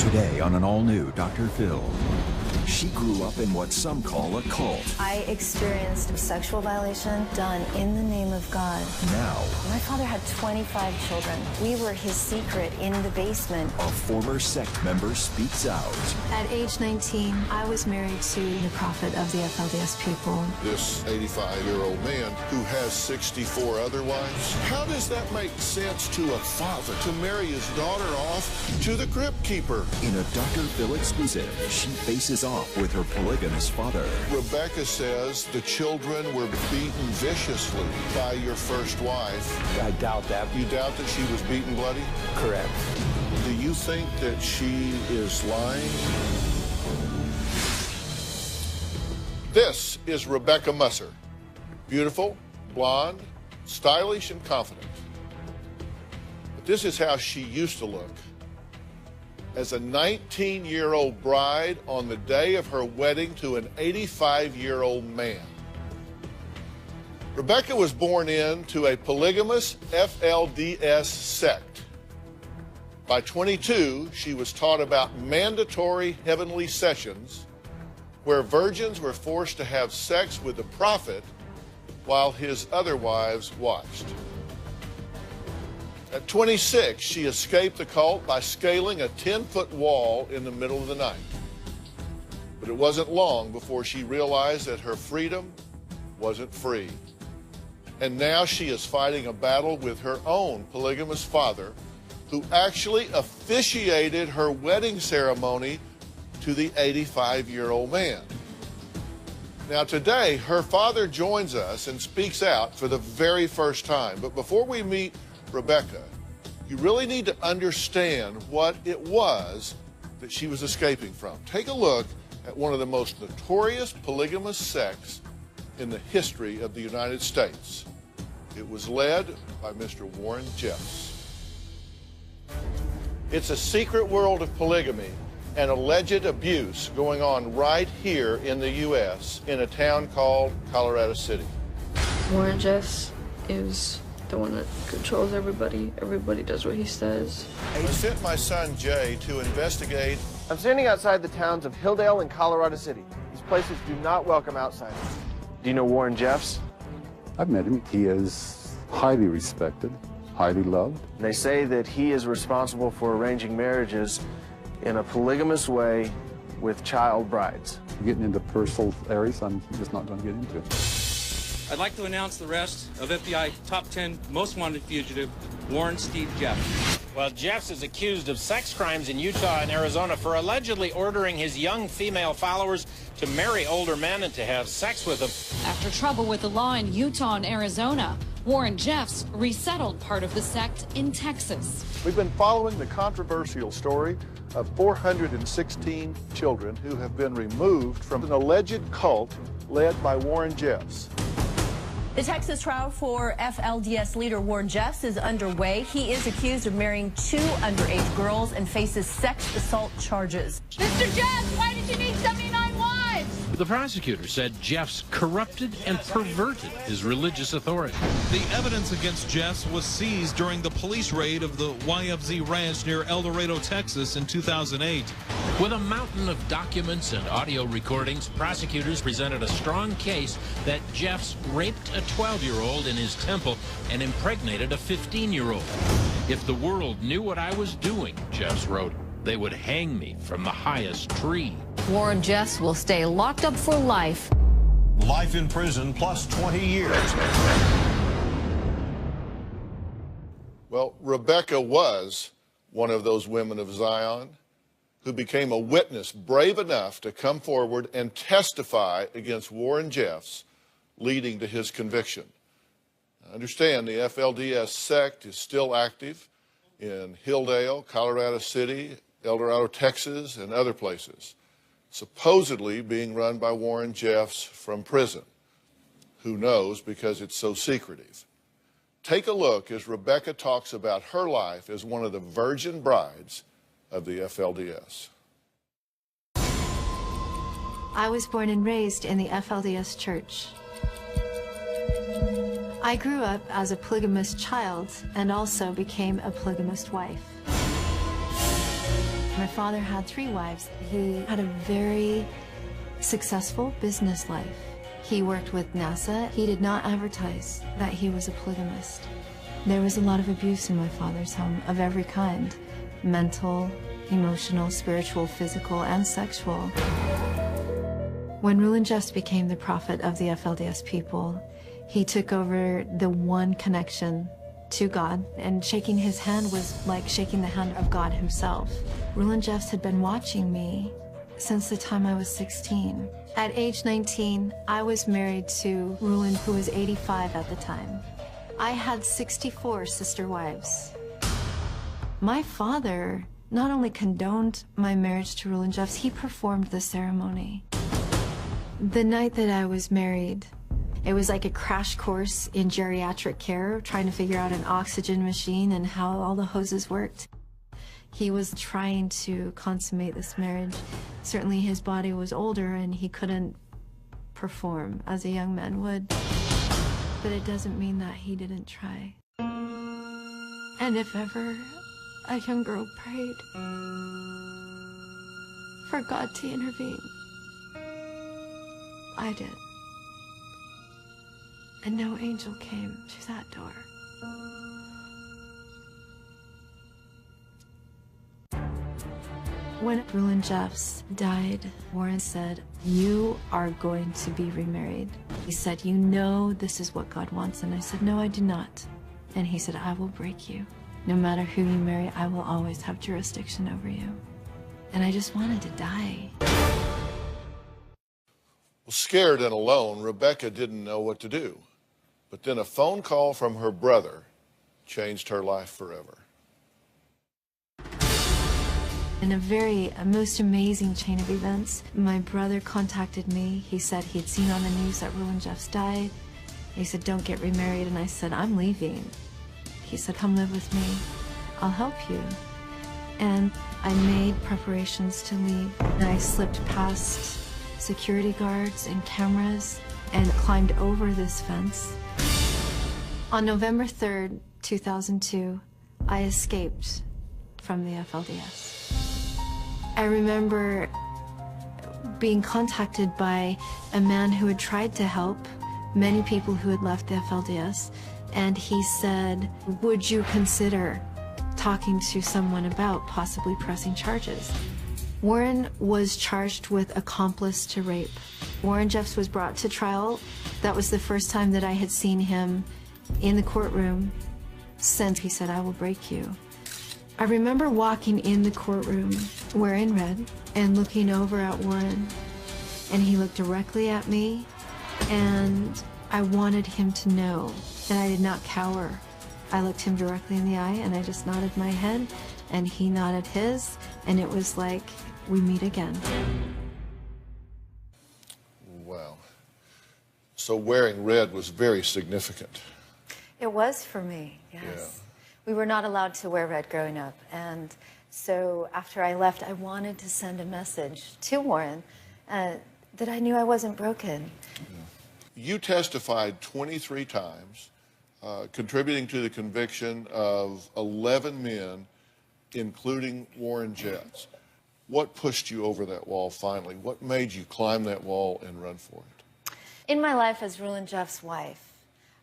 Today on an all-new Dr. Phil. She grew up in what some call a cult. I experienced a sexual violation done in the name of God. Now, my father had 25 children. We were his secret in the basement. a former sect member speaks out. At age 19, I was married to the prophet of the FLDS people. This 85-year-old man who has 64 other wives. How does that make sense to a father to marry his daughter off to the crypt keeper? In a Dr. Phil exclusive, she faces off with her polygamous father. Rebecca says the children were beaten viciously by your first wife. I doubt that. You doubt that she was beaten bloody? Correct. Do you think that she is lying? This is Rebecca Musser. Beautiful, blonde, stylish, and confident. But this is how she used to look as a 19-year-old bride on the day of her wedding to an 85-year-old man. Rebecca was born into a polygamous FLDS sect. By 22, she was taught about mandatory heavenly sessions where virgins were forced to have sex with the prophet while his other wives watched. At 26, she escaped the cult by scaling a 10-foot wall in the middle of the night. But it wasn't long before she realized that her freedom wasn't free. And now she is fighting a battle with her own polygamous father, who actually officiated her wedding ceremony to the 85-year-old man. Now today, her father joins us and speaks out for the very first time. But before we meet Rebecca, you really need to understand what it was that she was escaping from. Take a look at one of the most notorious polygamous sects in the history of the United States. It was led by Mr. Warren Jeffs. It's a secret world of polygamy and alleged abuse going on right here in the U.S. in a town called Colorado City. Warren Jeffs is the one that controls everybody. Everybody does what he says. I sent my son Jay to investigate. I'm standing outside the towns of Hilldale and Colorado City. These places do not welcome outsiders. Do you know Warren Jeffs? I've met him. He is highly respected, highly loved. They say that he is responsible for arranging marriages in a polygamous way with child brides. Getting into personal areas I'm just not going to get into. I'd like to announce the arrest of FBI top 10 most wanted fugitive, Warren Steve Jeffs. Well, Jeffs is accused of sex crimes in Utah and Arizona for allegedly ordering his young female followers to marry older men and to have sex with them. After trouble with the law in Utah and Arizona, Warren Jeffs resettled part of the sect in Texas. We've been following the controversial story of 416 children who have been removed from an alleged cult led by Warren Jeffs. The Texas trial for FLDS leader Warren Jeffs is underway. He is accused of marrying 2 underage girls and faces sex assault charges. Mr. Jeffs, why did you need 79 wives? The prosecutor said Jeffs corrupted and perverted his religious authority. The evidence against Jeffs was seized during the police raid of the YFZ Ranch near El Dorado, Texas in 2008. With a mountain of documents and audio recordings, prosecutors presented a strong case that Jeffs raped a 12-year-old in his temple and impregnated a 15-year-old. If the world knew what I was doing, Jeffs wrote, they would hang me from the highest tree. Warren Jeffs will stay locked up for life. Life in prison plus 20 years. Well, Rebecca was one of those women of Zion who became a witness brave enough to come forward and testify against Warren Jeffs, leading to his conviction. Understand, the FLDS sect is still active in Hilldale, Colorado City, El Dorado, Texas, and other places, supposedly being run by Warren Jeffs from prison. Who knows, because it's so secretive. Take a look as Rebecca talks about her life as one of the virgin brides of the FLDS. I was born and raised in the FLDS church. I grew up as a polygamous child and also became a polygamous wife. My father had 3 wives. He had a very successful business life. He worked with NASA. He did not advertise that he was a polygamist. There was a lot of abuse in my father's home of every kind: mental, emotional, spiritual, physical, and sexual. When Rulon Jeffs became the prophet of the FLDS people, he took over the one connection to God, and shaking his hand was like shaking the hand of God himself. Rulon Jeffs had been watching me since the time I was 16. At age 19, I was married to Rulon, who was 85 at the time. I had 64 sister wives. My father not only condoned my marriage to Rulon Jeffs, he performed the ceremony. The night that I was married, it was like a crash course in geriatric care, trying to figure out an oxygen machine and how all the hoses worked. He was trying to consummate this marriage. Certainly his body was older and he couldn't perform as a young man would. But it doesn't mean that he didn't try. And if ever a young girl prayed for God to intervene, I did. And no angel came to that door. When Rulon Jeffs died, Warren said, "You are going to be remarried." He said, "You know this is what God wants." And I said, "No, I do not." And he said, "I will break you. No matter who you marry, I will always have jurisdiction over you." And I just wanted to die. Well, scared and alone, Rebecca didn't know what to do. But then a phone call from her brother changed her life forever. In a most amazing chain of events, my brother contacted me. He said he'd seen on the news that Rulon Jeffs died. He said, "Don't get remarried." And I said, "I'm leaving." He said, "Come live with me. I'll help you." And I made preparations to leave. And I slipped past security guards and cameras and climbed over this fence. On November 3rd, 2002, I escaped from the FLDS. I remember being contacted by a man who had tried to help many people who had left the FLDS, and he said, "Would you consider talking to someone about possibly pressing charges?" Warren was charged with accomplice to rape. Warren Jeffs was brought to trial. That was the first time that I had seen him in the courtroom since he said, "I will break you." I remember walking in the courtroom wearing red and looking over at Warren, and he looked directly at me, and I wanted him to know that I did not cower. I looked him directly in the eye and I just nodded my head, and he nodded his, and it was like, we meet again. Wow. So wearing red was very significant. It was for me, yes. Yeah. We were not allowed to wear red growing up, and so after I left, I wanted to send a message to Warren that I knew I wasn't broken. You testified 23 times, contributing to the conviction of 11 men, including Warren Jeffs. What pushed you over that wall finally? What made you climb that wall and run for it? In my life as Rulon Jeffs' wife,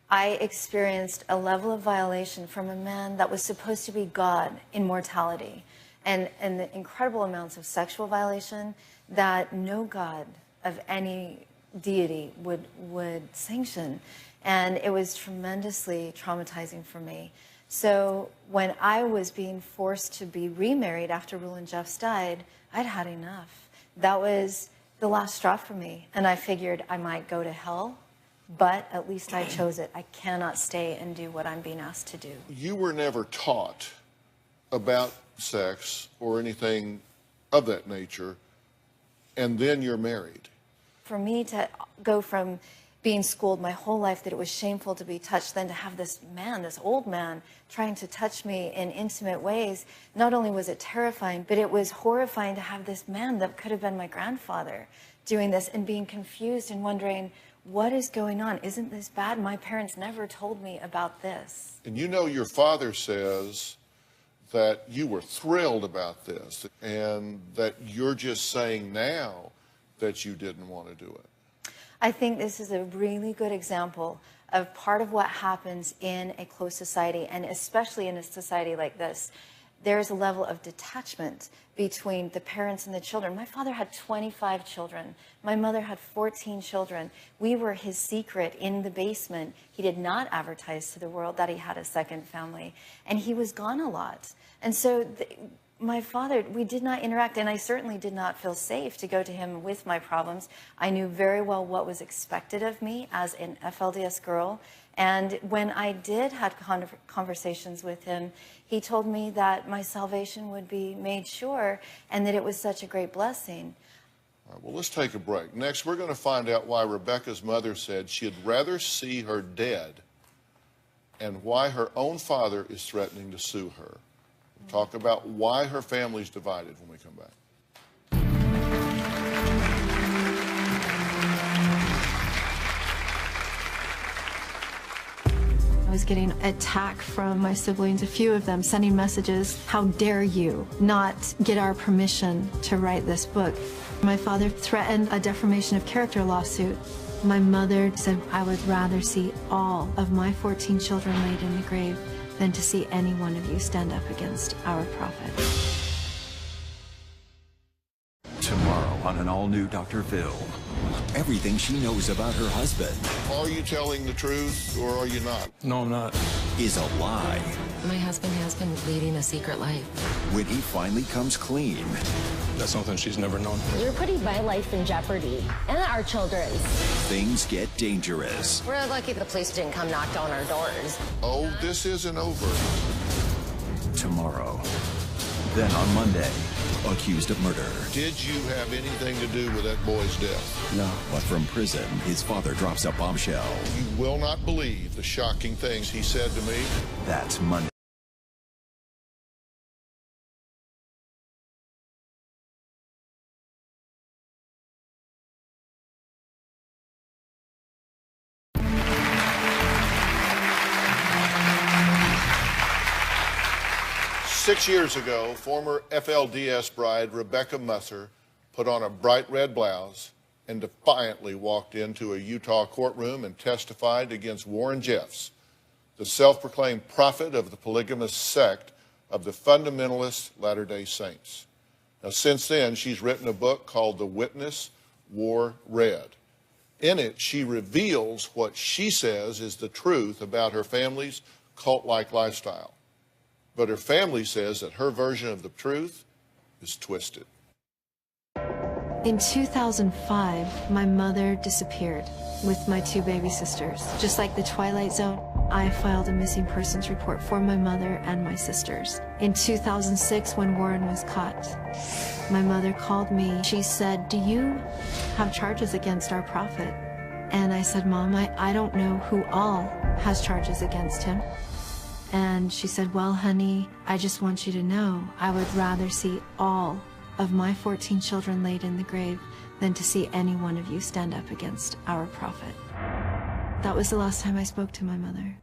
I experienced a level of violation from a man that was supposed to be God in mortality, and the incredible amounts of sexual violation that no God of any deity would sanction. And it was tremendously traumatizing for me. So when I was being forced to be remarried after Rulon Jeffs died, I'd had enough. That was the last straw for me. And I figured I might go to hell, but at least I chose it. I cannot stay and do what I'm being asked to do. You were never taught about sex or anything of that nature, and then you're married. For me to go from being schooled my whole life that it was shameful to be touched, then to have this man, this old man, trying to touch me in intimate ways, not only was it terrifying, but it was horrifying to have this man that could have been my grandfather doing this and being confused and wondering, what is going on? Isn't this bad? My parents never told me about this. And you know your father says that you were thrilled about this and that you're just saying now that you didn't want to do it? I think this is a really good example of part of what happens in a closed society, and especially in a society like this. There's a level of detachment between the parents and the children. My father had 25 children. My mother had 14 children. We were his secret in the basement. He did not advertise to the world that he had a second family, and he was gone a lot. And so my father, we did not interact, and I certainly did not feel safe to go to him with my problems. I knew very well what was expected of me as an FLDS girl. And when I did have conversations with him, he told me that my salvation would be made sure and that it was such a great blessing. All right, well, let's take a break. Next, we're going to find out why Rebecca's mother said she'd rather see her dead and why her own father is threatening to sue her. We'll talk about why her family's divided when we come back. I was getting attack from my siblings, a few of them sending messages, "How dare you not get our permission to write this book?" My father threatened a defamation of character lawsuit. My mother said, "I would rather see all of my 14 children laid in the grave than to see any one of you stand up against our prophet." Tomorrow on an all-new Dr. Phil. Everything she knows about her husband. Are you telling the truth or are you not? No, I'm not. Is a lie. My husband has been leading a secret life. When he finally comes clean. That's something she's never known. You're putting my life in jeopardy and our children's. Things get dangerous. We're lucky the police didn't come knock on our doors. Oh, this isn't over. Tomorrow. Then on Monday, accused of murder. Did you have anything to do with that boy's death? No. But from prison, his father drops a bombshell. You will not believe the shocking things he said to me. That's Monday. Six years ago, former FLDS bride Rebecca Musser put on a bright red blouse and defiantly walked into a Utah courtroom and testified against Warren Jeffs, the self-proclaimed prophet of the polygamous sect of the fundamentalist Latter-day Saints. Now, since then, she's written a book called The Witness Wore Red. In it, she reveals what she says is the truth about her family's cult-like lifestyle. But her family says that her version of the truth is twisted. In 2005, my mother disappeared with my two baby sisters. Just like the Twilight Zone, I filed a missing persons report for my mother and my sisters. In 2006, when Warren was caught, my mother called me. She said, "Do you have charges against our prophet?" And I said, "Mom, I don't know who all has charges against him." And she said, "Well, honey, I just want you to know I would rather see all of my 14 children laid in the grave than to see any one of you stand up against our prophet." That was the last time I spoke to my mother.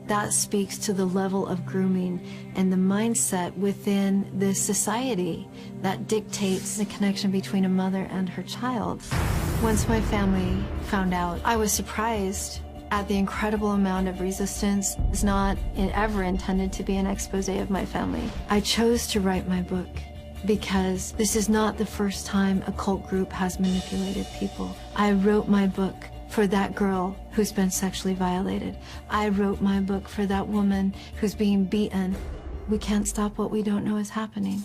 That speaks to the level of grooming and the mindset within this society that dictates the connection between a mother and her child. Once my family found out, I was surprised at the incredible amount of resistance. It's not ever intended to be an expose of my family. I chose to write my book because this is not the first time a cult group has manipulated people. I wrote my book for that girl who's been sexually violated. I wrote my book for that woman who's being beaten. We can't stop what we don't know is happening.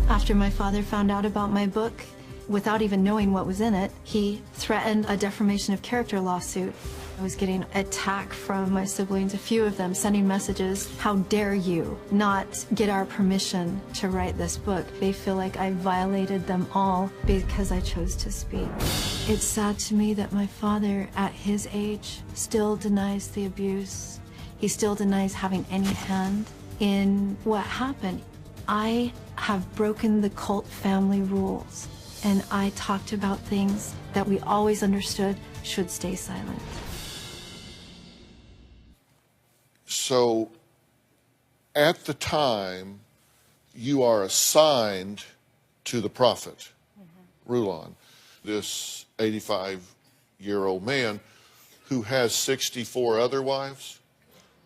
After my father found out about my book, without even knowing what was in it, he threatened a defamation of character lawsuit. I was getting attack from my siblings, a few of them sending messages, "How dare you not get our permission to write this book?" They feel like I violated them all because I chose to speak. It's sad to me that my father, at his age, still denies the abuse. He still denies having any hand in what happened. I have broken the cult family rules, and I talked about things that we always understood should stay silent. So At the time, you are assigned to the prophet, Rulon, this 85-year-old man who has 64 other wives.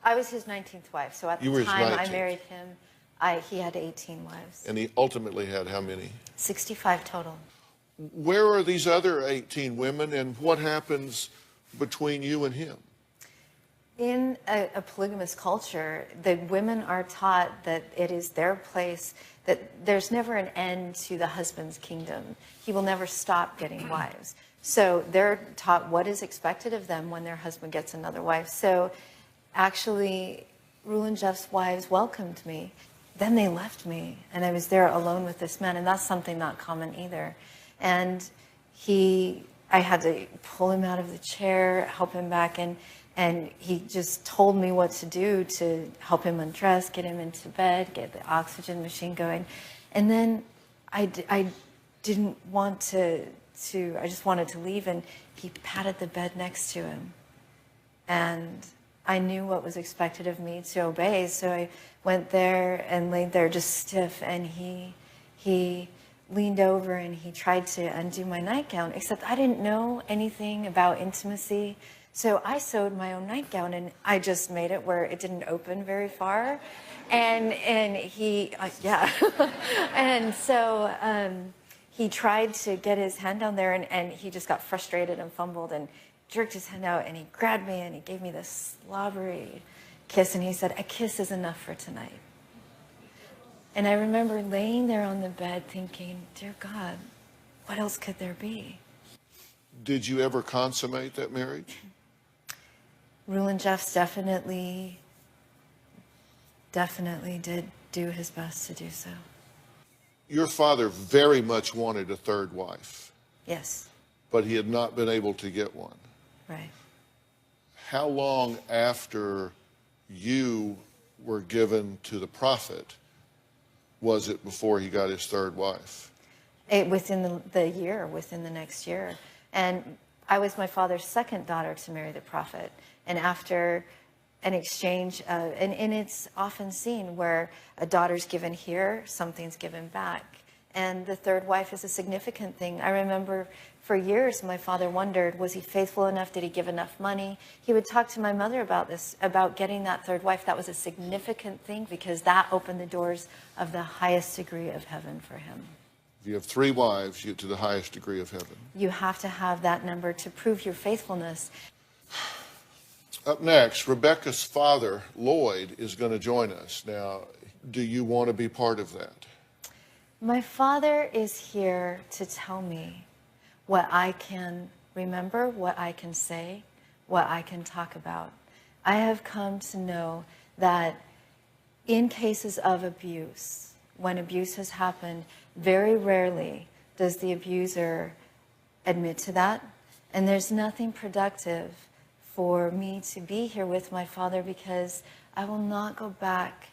I was his 19th wife, so at You were the his time 19th. I married him, he had 18 wives. And he ultimately had how many? 65 total. Where are these other 18 women, and what happens between you and him? In a polygamous culture, the women are taught that it is their place, that there's never an end to the husband's kingdom. He will never stop getting wives. So they're taught what is expected of them when their husband gets another wife. So actually, Rulon Jeff's wives welcomed me. Then they left me, and I was there alone with this man, and that's something not common either. And I had to pull him out of the chair, help him back, and he just told me what to do to help him undress, get him into bed, get the oxygen machine going. And then I didn't want to, I just wanted to leave, and he patted the bed next to him. And I knew what was expected of me to obey, so I went there and laid there just stiff, and he leaned over and he tried to undo my nightgown, except I didn't know anything about intimacy. So I sewed my own nightgown, and I just made it where it didn't open very far. And he, yeah. And so he tried to get his hand down there, and he just got frustrated and fumbled and jerked his hand out, and he grabbed me and he gave me this slobbery kiss, and he said, "A kiss is enough for tonight." And I remember laying there on the bed thinking, dear God, what else could there be? Did you ever consummate that marriage? Rulon Jeffs definitely did do his best to do so. Your father very much wanted a third wife. Yes. But he had not been able to get one. Right. How long after you were given to the prophet was it before he got his third wife? Within the year, within the next year. And I was my father's second daughter to marry the prophet. And after an exchange, and it's often seen where a daughter's given here, something's given back. And the third wife is a significant thing. I remember for years my father wondered, was he faithful enough? Did he give enough money? He would talk to my mother about this, about getting that third wife. That was a significant thing because that opened the doors of the highest degree of heaven for him. If you have 3 wives, you get to the highest degree of heaven. You have to have that number to prove your faithfulness. Up next, Rebecca's father, Lloyd, is going to join us. Now, do you want to be part of that? My father is here to tell me what I can remember, what I can say, what I can talk about. I have come to know that in cases of abuse, when abuse has happened, very rarely does the abuser admit to that. And there's nothing productive for me to be here with my father because I will not go back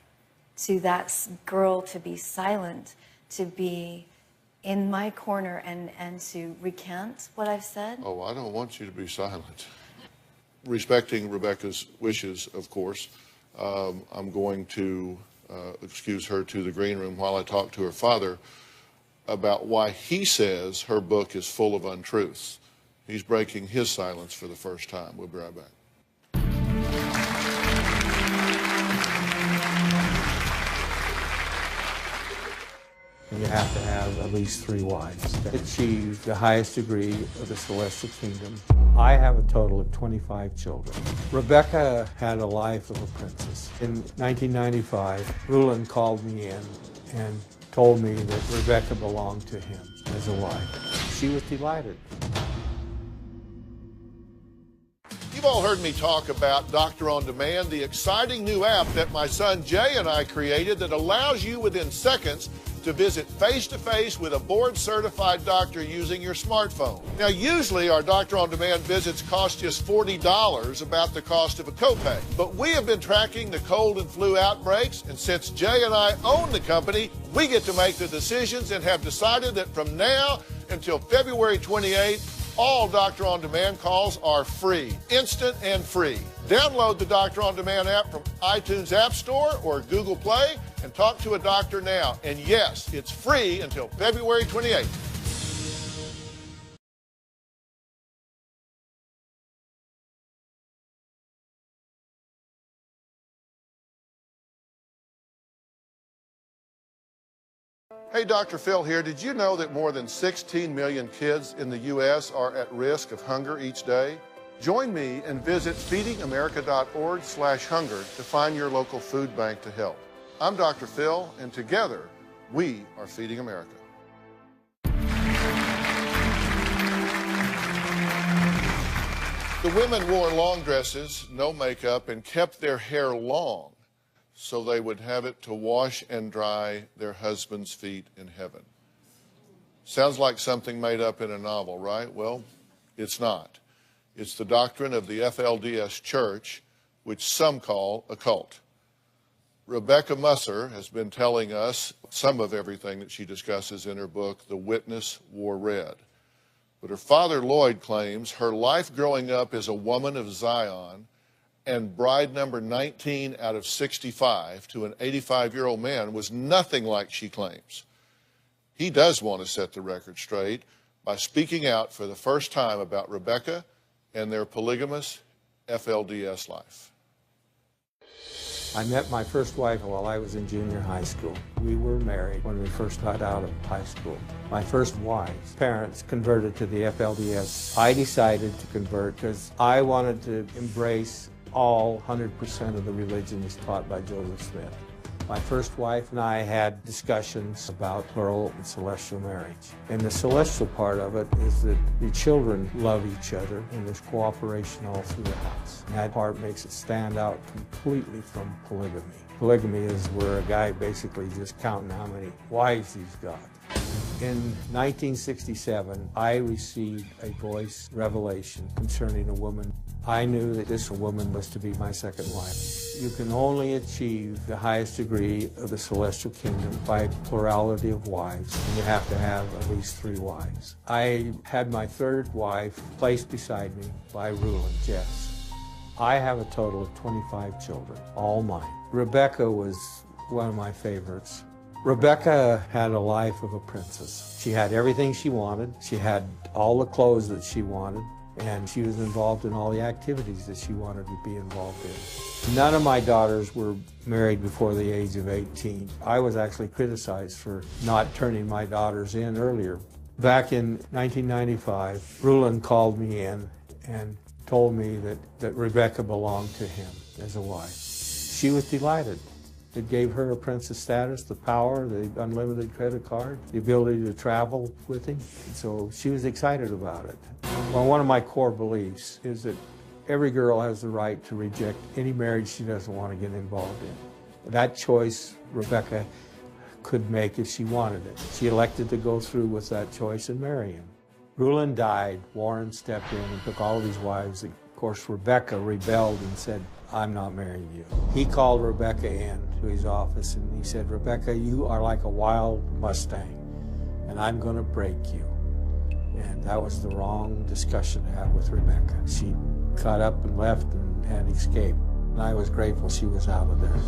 to that girl to be silent, to be in my corner and to recant what I've said. Oh, I don't want you to be silent. Respecting Rebecca's wishes, of course, I'm going to excuse her to the green room while I talk to her father about why he says her book is full of untruths. He's breaking his silence for the first time. We'll be right back. You have to have at least 3 wives to achieve the highest degree of the celestial kingdom. I have a total of 25 children. Rebecca had a life of a princess. In 1995, Rulon called me in and told me that Rebecca belonged to him as a wife. She was delighted. You've all heard me talk about Doctor on Demand, the exciting new app that my son Jay and I created that allows you within seconds to visit face-to-face with a board-certified doctor using your smartphone. Now, usually our Doctor on Demand visits cost just $40, about the cost of a copay. But we have been tracking the cold and flu outbreaks, and since Jay and I own the company, we get to make the decisions and have decided that from now until February 28th, all Doctor on Demand calls are free, instant and free. Download the Doctor on Demand app from iTunes App Store or Google Play and talk to a doctor now. And yes, it's free until February 28th. Hey, Dr. Phil here. Did you know that more than 16 million kids in the U.S. are at risk of hunger each day? Join me and visit feedingamerica.org/hunger to find your local food bank to help. I'm Dr. Phil, and together, we are Feeding America. The women wore long dresses, no makeup, and kept their hair long so they would have it to wash and dry their husband's feet in heaven. Sounds like something made up in a novel, right? Well, it's not. It's the doctrine of the FLDS Church, which some call a cult. Rebecca Musser has been telling us some of everything that she discusses in her book, The Witness Wore Red. But her father, Lloyd, claims her life growing up as a woman of Zion and bride number 19 out of 65 to an 85-year-old man was nothing like she claims. He does want to set the record straight by speaking out for the first time about Rebecca and their polygamous FLDS life. I met my first wife while I was in junior high school. We were married when we first got out of high school. My first wife's parents converted to the FLDS. I decided to convert because I wanted to embrace all 100% of the religions taught by Joseph Smith. My first wife and I had discussions about plural and celestial marriage. And the celestial part of it is that your children love each other and there's cooperation all through the house. And that part makes it stand out completely from polygamy. Polygamy is where a guy basically just counting how many wives he's got. In 1967, I received a voice revelation concerning a woman. I knew that this woman was to be my second wife. You can only achieve the highest degree of the celestial kingdom by plurality of wives, and you have to have at least 3 wives. I had my third wife placed beside me by Rulon, Jess. I have a total of 25 children, all mine. Rebecca was one of my favorites. Rebecca had a life of a princess. She had everything she wanted. She had all the clothes that she wanted. And she was involved in all the activities that she wanted to be involved in. None of my daughters were married before the age of 18. I was actually criticized for not turning my daughters in earlier. Back in 1995, Rulon called me in and told me that Rebecca belonged to him as a wife. She was delighted. It gave her a princess status, the power, the unlimited credit card, the ability to travel with him. So she was excited about it. Well, one of my core beliefs is that every girl has the right to reject any marriage she doesn't want to get involved in. That choice Rebecca could make if she wanted it. She elected to go through with that choice and marry him. Rulon died. Warren stepped in and took all of his wives. Of course, Rebecca rebelled and said, "I'm not marrying you." He called Rebecca in to his office and he said, "Rebecca, you are like a wild Mustang, and I'm going to break you." And that was the wrong discussion to have with Rebecca. She got up and left and had escaped. And I was grateful she was out of there.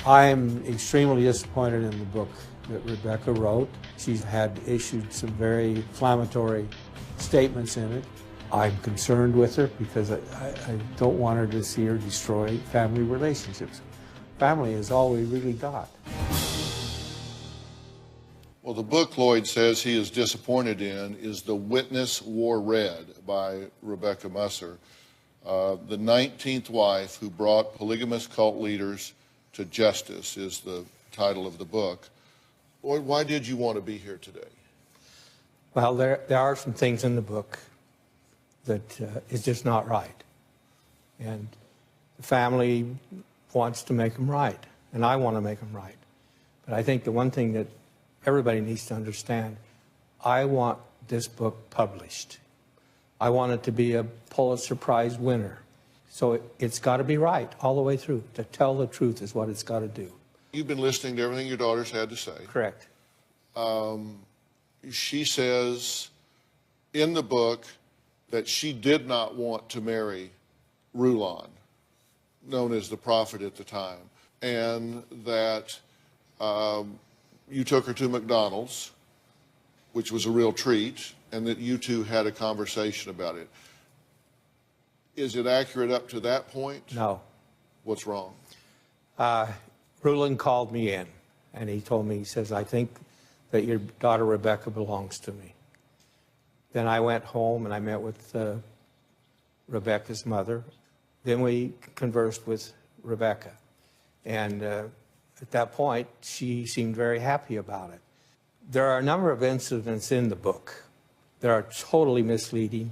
I'm extremely disappointed in the book that Rebecca wrote. She's had issued some very inflammatory statements in it. I'm concerned with her because I don't want her to see her destroy family relationships. Family is all we really got. Well, the book Lloyd says he is disappointed in is The Witness Wore Red by Rebecca Musser, the 19th wife who brought polygamous cult leaders to justice is the title of the book. Lloyd, why did you want to be here today? Well, there are some things in the book that is just not right. And the family wants to make them right, and I want to make them right. But I think the one thing that everybody needs to understand, I want this book published. I want it to be a Pulitzer Prize winner. So it's got to be right all the way through. To tell the truth is what it's got to do. You've been listening to everything your daughters had to say. Correct. She says in the book that she did not want to marry Rulon. known as the Prophet at the time, and that you took her to McDonald's, which was a real treat, and that you two had a conversation about it. Is it accurate up to that point? No. What's wrong? Rulon called me in, and he told me, he says, I think that your daughter Rebecca belongs to me. Then I went home and I met with Rebecca's mother. Then we conversed with Rebecca. And at that point, she seemed very happy about it. There are a number of incidents in the book that are totally misleading,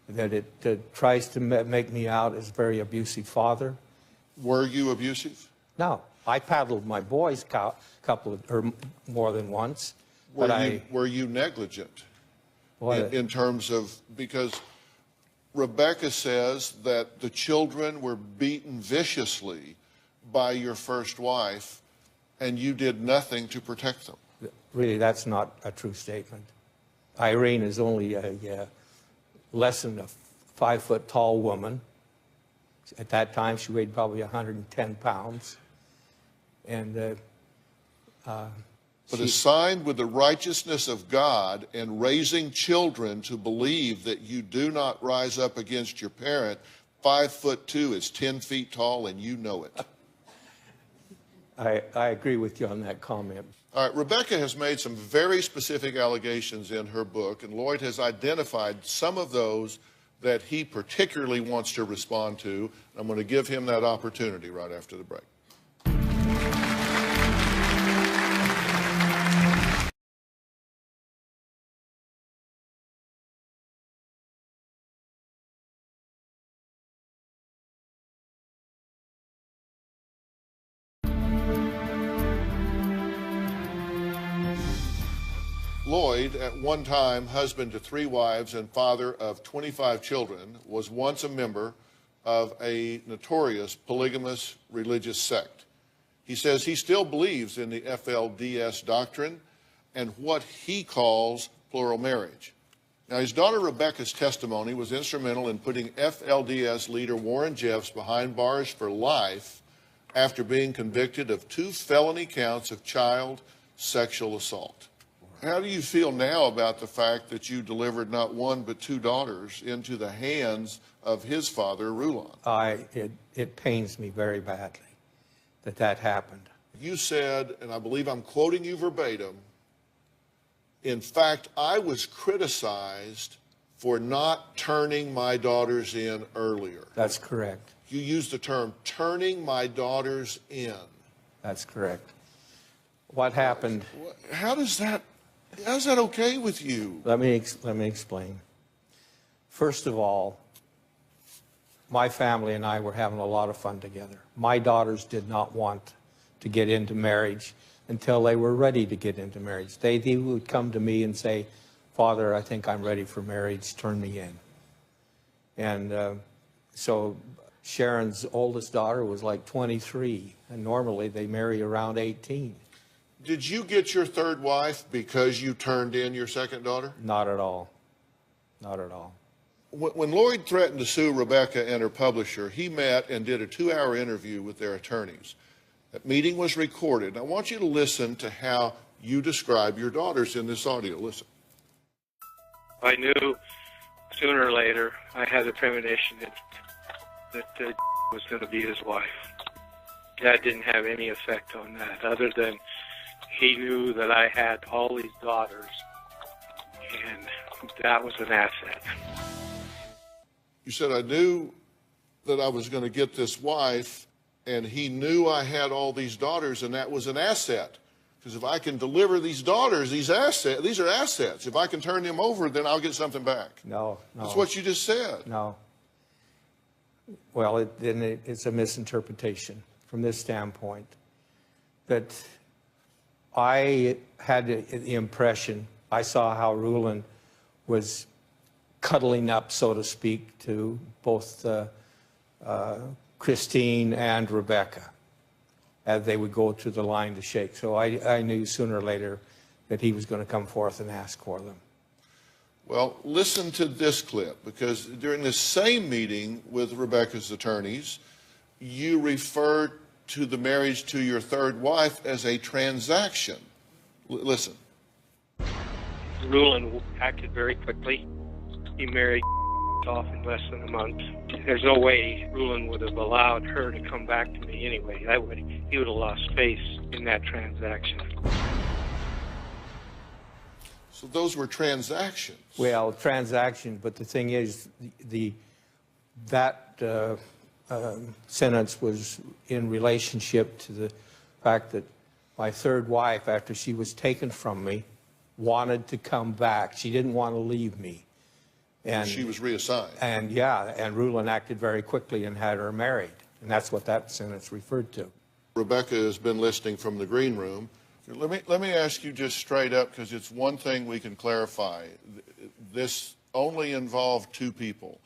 that it tries to make me out as a very abusive father. Were you abusive? No. I paddled my boys or more than once. Were you negligent in terms of, because Rebecca says that the children were beaten viciously by your first wife and you did nothing to protect them? Really, that's not a true statement. Irene is only less than a 5-foot-tall woman. At that time, she weighed probably 110 pounds. And but assigned with the righteousness of God and raising children to believe that you do not rise up against your parent, 5'2" is 10 feet tall, and you know it. I agree with you on that comment. All right, Rebecca has made some very specific allegations in her book, and Lloyd has identified some of those that he particularly wants to respond to. I'm going to give him that opportunity right after the break. Lloyd, at one time husband to 3 wives and father of 25 children, was once a member of a notorious polygamous religious sect. He says he still believes in the FLDS doctrine and what he calls plural marriage. Now, his daughter Rebecca's testimony was instrumental in putting FLDS leader Warren Jeffs behind bars for life after being convicted of 2 felony counts of child sexual assault. How do you feel now about the fact that you delivered not 1 but 2 daughters into the hands of his father, Rulon? It pains me very badly that happened. You said, and I believe I'm quoting you verbatim, in fact, I was criticized for not turning my daughters in earlier. That's correct. You used the term turning my daughters in. That's correct. What happened? How's that okay with you? Let me explain. First of all, my family and I were having a lot of fun together. My daughters did not want to get into marriage until they were ready to get into marriage. They would come to me and say, Father, I think I'm ready for marriage, turn me in. And so Sharon's oldest daughter was like 23, and normally they marry around 18. Did you get your 3rd wife because you turned in your 2nd daughter? Not at all. Not at all. When Lloyd threatened to sue Rebecca and her publisher, he met and did a 2-hour interview with their attorneys. That meeting was recorded. I want you to listen to how you describe your daughters in this audio. Listen. I knew sooner or later I had a premonition that was going to be his wife. That didn't have any effect on that, other than he knew that I had all these daughters, and that was an asset. You said, I knew that I was going to get this wife, and he knew I had all these daughters, and that was an asset. Because if I can deliver these daughters, these are assets. If I can turn them over, then I'll get something back. No. That's what you just said. No. Well, it's a misinterpretation from this standpoint. That I had the impression, I saw how Rulon was cuddling up, so to speak, to both Christine and Rebecca as they would go to the line to shake. So I knew sooner or later that he was going to come forth and ask for them. Well, listen to this clip, because during this same meeting with Rebecca's attorneys, you refer to the marriage to your third wife as a transaction. Listen. Rulon acted very quickly. He married off in less than a month. There's no way Rulon would have allowed her to come back to me anyway. He would have lost faith in that transaction. So those were transactions. Well, transaction, but the thing is, that sentence was in relationship to the fact that my third wife, after she was taken from me, wanted to come back. She didn't want to leave me. And she was reassigned. And yeah, and Rulon acted very quickly and had her married. And that's what that sentence referred to. Rebecca has been listening from the green room. Let me ask you just straight up, because it's one thing we can clarify. This only involved two people.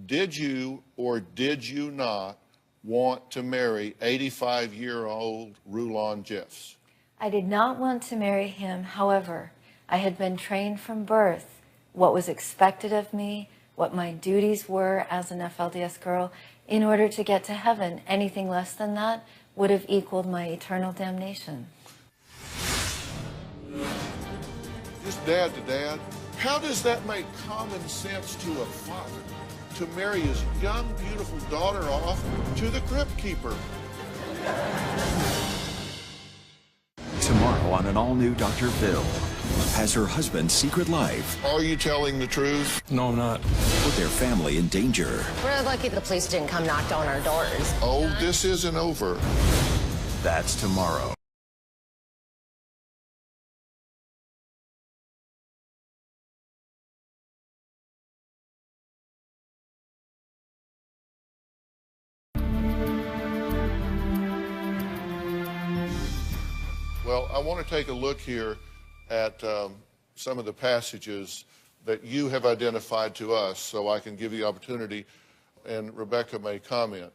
Did you or did you not want to marry 85-year-old Rulon Jeffs? I did not want to marry him. However, I had been trained from birth what was expected of me, what my duties were as an FLDS girl in order to get to heaven. Anything less than that would have equaled my eternal damnation. Just dad to dad, how does that make common sense to a father to marry his young, beautiful daughter off to the crypt keeper? Tomorrow on an all-new Dr. Phil. Has her husband's secret life. Are you telling the truth? No, I'm not. Put their family in danger. We're lucky the police didn't come knock on our doors. Oh, this isn't over. That's tomorrow. Well, I want to take a look here at some of the passages that you have identified to us so I can give you the opportunity and Rebecca may comment.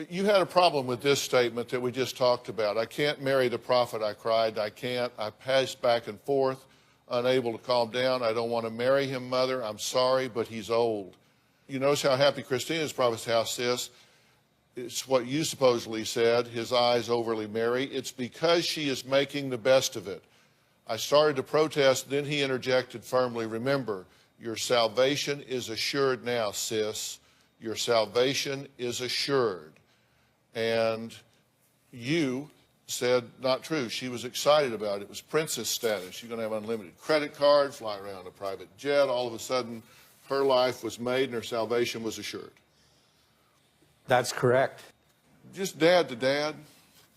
You had a problem with this statement that we just talked about. I can't marry the prophet, I cried. I can't. I paced back and forth, unable to calm down. I don't want to marry him, Mother. I'm sorry, but he's old. You notice how happy Christina's prophet's house is. It's what you supposedly said, his eyes overly merry. It's because she is making the best of it. I started to protest, then he interjected firmly, remember, your salvation is assured now, sis. Your salvation is assured. And you said, not true. She was excited about it. It was princess status. You're going to have unlimited credit card, fly around a private jet. All of a sudden, her life was made and her salvation was assured. That's correct. Just dad to dad.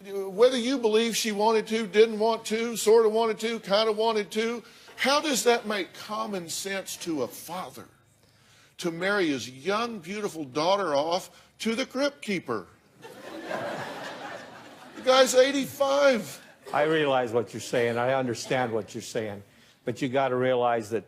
Whether you believe she wanted to, didn't want to, sort of wanted to, kind of wanted to, how does that make common sense to a father to marry his young, beautiful daughter off to the crypt keeper? The guy's 85. I realize what you're saying. I understand what you're saying. But you got to realize that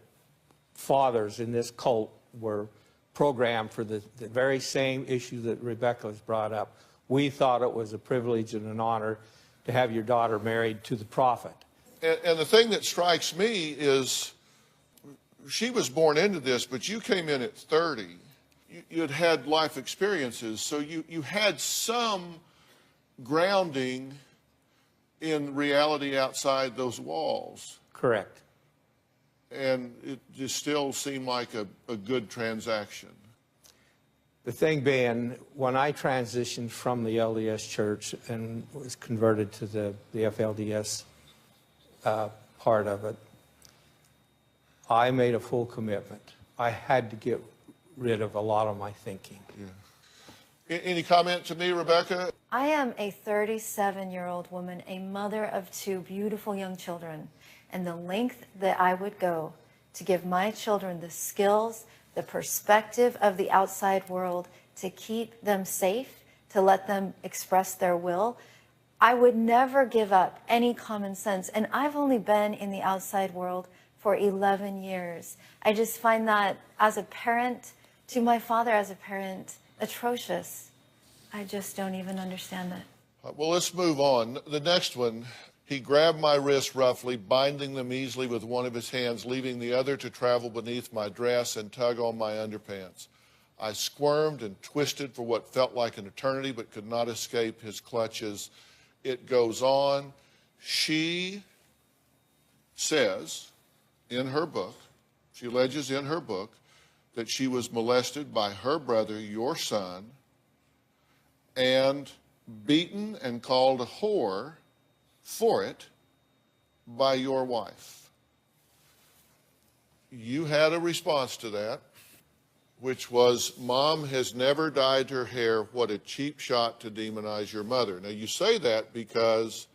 fathers in this cult were programmed for the very same issue that Rebecca has brought up. We thought it was a privilege and an honor to have your daughter married to the prophet. And the thing that strikes me is she was born into this, but you came in at 30. You had had life experiences, so you had some grounding in reality outside those walls. Correct. And it just still seemed like a good transaction. The thing being, when I transitioned from the LDS church and was converted to the FLDS part of it, I made a full commitment. I had to get rid of a lot of my thinking. Yeah. Any comment to me, Rebecca? I am a 37-year-old woman, a mother of two beautiful young children, and the length that I would go to give my children the skills, the perspective of the outside world, to keep them safe, to let them express their will. I would never give up any common sense. And I've only been in the outside world for 11 years. I just find that as a parent, to my father as a parent, atrocious. I just don't even understand it. Well, let's move on. The next one, he grabbed my wrists roughly, binding them easily with one of his hands, leaving the other to travel beneath my dress and tug on my underpants. I squirmed and twisted for what felt like an eternity but could not escape his clutches. It goes on. She says in her book, she alleges in her book, that she was molested by her brother, your son, and beaten and called a whore for it by your wife. You had a response to that, which was, Mom has never dyed her hair. What a cheap shot to demonize your mother. Now, you say that because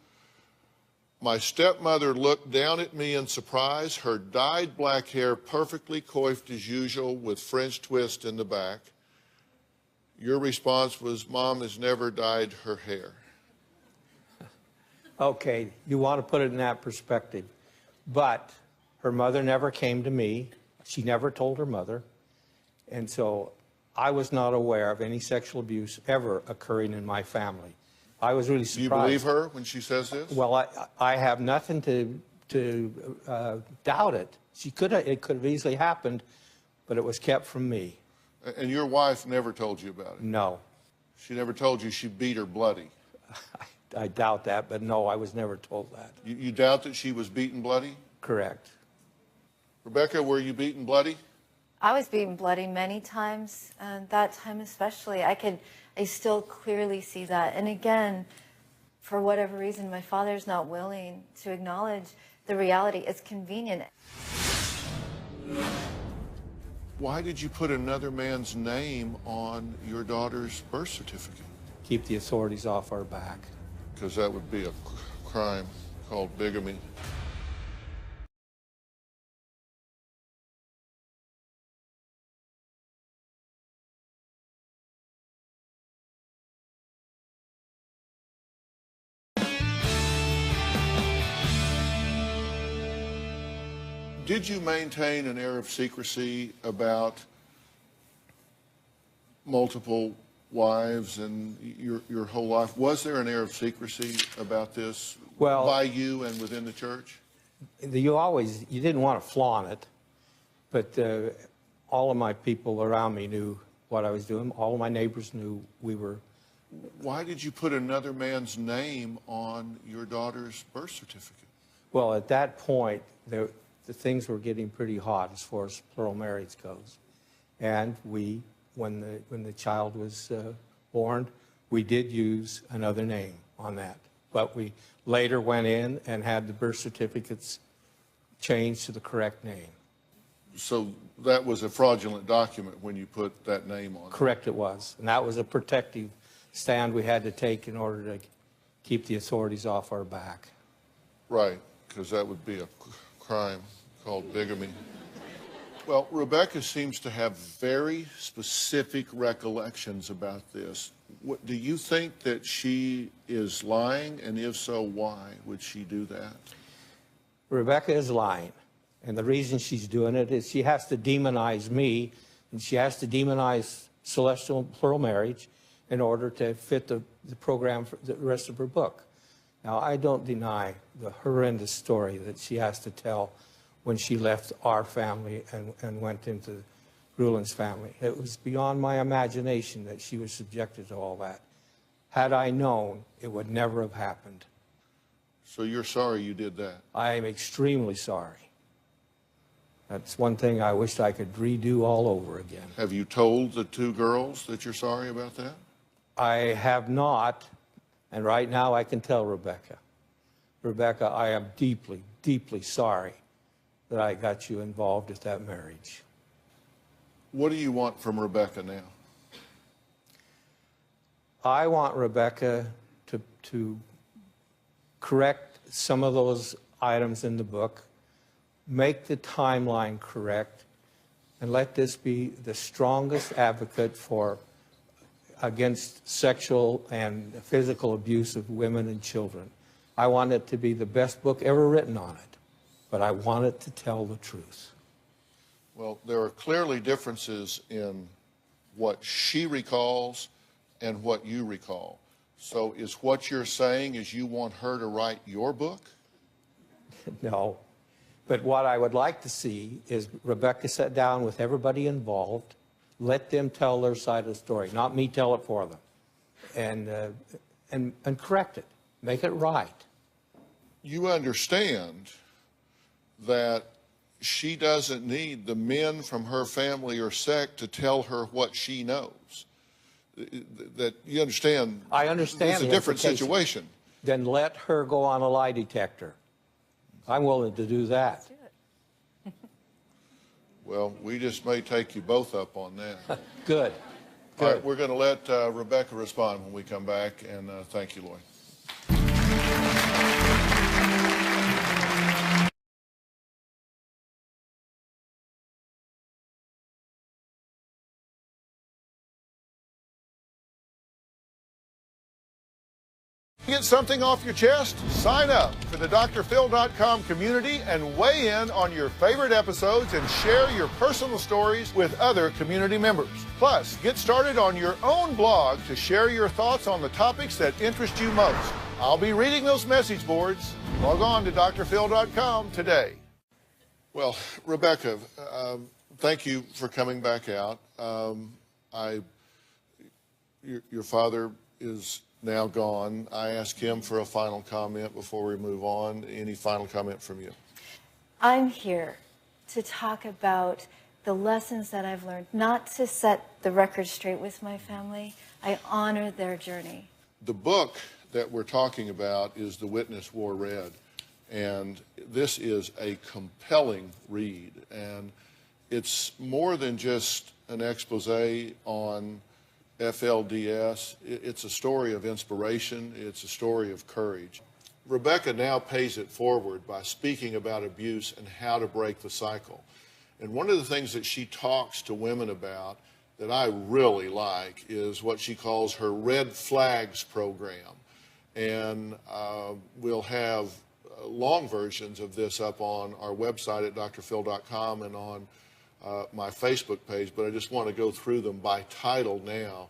my stepmother looked down at me in surprise, her dyed black hair perfectly coiffed as usual with French twist in the back. Your response was, Mom has never dyed her hair. Okay, you want to put it in that perspective. But her mother never came to me. She never told her mother. And so I was not aware of any sexual abuse ever occurring in my family. I was really surprised. Do you believe her when she says this? Well, I have nothing to doubt it. It could have easily happened, but it was kept from me. And your wife never told you about it? No. She never told you she beat her bloody? I doubt that, but no, I was never told that. You doubt that she was beaten bloody? Correct. Rebecca, were you beaten bloody? I was beaten bloody many times, and that time especially. I still clearly see that. And again, for whatever reason, my father's not willing to acknowledge the reality. It's convenient. Why did you put another man's name on your daughter's birth certificate? Keep the authorities off our back. Because that would be a crime called bigamy. Did you maintain an air of secrecy about multiple wives and your whole life? Was there an air of secrecy about this by you and within the church? You didn't want to flaunt it, but all of my people around me knew what I was doing. All of my neighbors knew we were. Why did you put another man's name on your daughter's birth certificate? Well, at that point, the things were getting pretty hot as far as plural marriage goes. And when the child was born, we did use another name on that. But we later went in and had the birth certificates changed to the correct name. So that was a fraudulent document when you put that name on it? Correct, it was. And that was a protective stand we had to take in order to keep the authorities off our back. Right, because that would be a crime called bigamy. Well, Rebecca seems to have very specific recollections about this. Do you think that she is lying? And if so, why would she do that? Rebecca is lying. And the reason she's doing it is she has to demonize me, and she has to demonize celestial plural marriage in order to fit the program for the rest of her book. Now, I don't deny the horrendous story that she has to tell when she left our family and went into Ruland's family. It was beyond my imagination that she was subjected to all that. Had I known, it would never have happened. So you're sorry you did that? I am extremely sorry. That's one thing I wished I could redo all over again. Have you told the two girls that you're sorry about that? I have not, and right now I can tell Rebecca. Rebecca, I am deeply, deeply sorry that I got you involved with that marriage. What do you want from Rebecca now? I want Rebecca to correct some of those items in the book, make the timeline correct, and let this be the strongest advocate against sexual and physical abuse of women and children. I want it to be the best book ever written on it, but I want it to tell the truth. Well, there are clearly differences in what she recalls and what you recall. So is what you're saying is you want her to write your book? No. But what I would like to see is Rebecca sit down with everybody involved, Let them tell their side of the story, not me tell it for them. And correct it. Make it right. You understand that she doesn't need the men from her family or sect to tell her what she knows. That you understand? I understand. It's a different situation. Then let her go on a lie detector. I'm willing to do that. Well, we just may take you both up on that. Good. All right, we're going to let Rebecca respond when we come back, and thank you, Lloyd. Get something off your chest? Sign up for the drphil.com community and weigh in on your favorite episodes and share your personal stories with other community members. Plus, get started on your own blog to share your thoughts on the topics that interest you most. I'll be reading those message boards. Log on to drphil.com today. Well, Rebecca, thank you for coming back out. Your father is now gone. I asked him for a final comment before we move on. Any final comment from you? I'm here to talk about the lessons that I've learned, not to set the record straight with my family. I honor their journey. The book that we're talking about is The Witness Wore Red, and this is a compelling read, and it's more than just an expose on FLDS. It's a story of inspiration. It's a story of courage. Rebecca now pays it forward by speaking about abuse and how to break the cycle. And one of the things that she talks to women about that I really like is what she calls her Red Flags program. And we'll have long versions of this up on our website at drphil.com and on my Facebook page, but I just want to go through them by title now.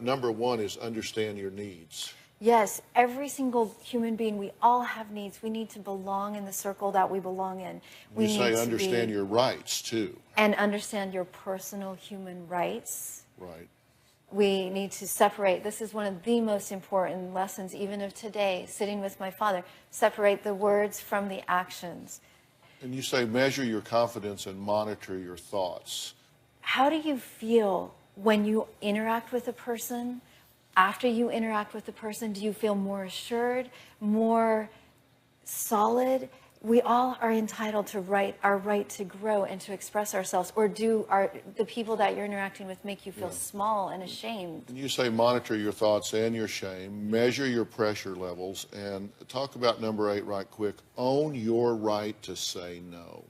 Number one is understand your needs. Yes, every single human being, we all have needs. We need to belong in the circle that we belong in. You say understand your rights, too. And understand your personal human rights. Right. We need to separate. This is one of the most important lessons, even of today, sitting with my father. Separate the words from the actions. And you say measure your confidence and monitor your thoughts. How do you feel when you interact with a person? After you interact with the person, do you feel more assured, more solid? We all are entitled to our right to grow and to express ourselves. Or do the people that you're interacting with make you feel small and ashamed? And you say monitor your thoughts and your shame, measure your pressure levels, and talk about number 8 right quick. Own your right to say no.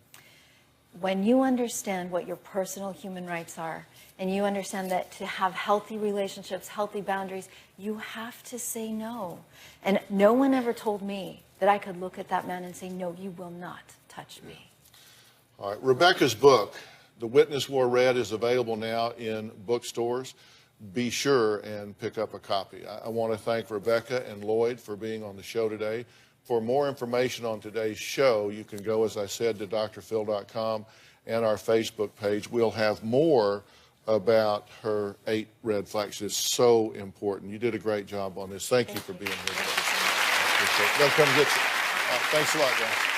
When you understand what your personal human rights are, and you understand that to have healthy relationships, healthy boundaries, you have to say no. And no one ever told me that I could look at that man and say, no, you will not touch me. All right, Rebecca's book, The Witness Wore Red, is available now in bookstores. Be sure and pick up a copy. I want to thank Rebecca and Lloyd for being on the show today. For more information on today's show, you can go, as I said, to drphil.com and our Facebook page. We'll have more about her 8 red flags. It's so important. You did a great job on this. Thank you for being here. They'll come get you. Thanks a lot, guys.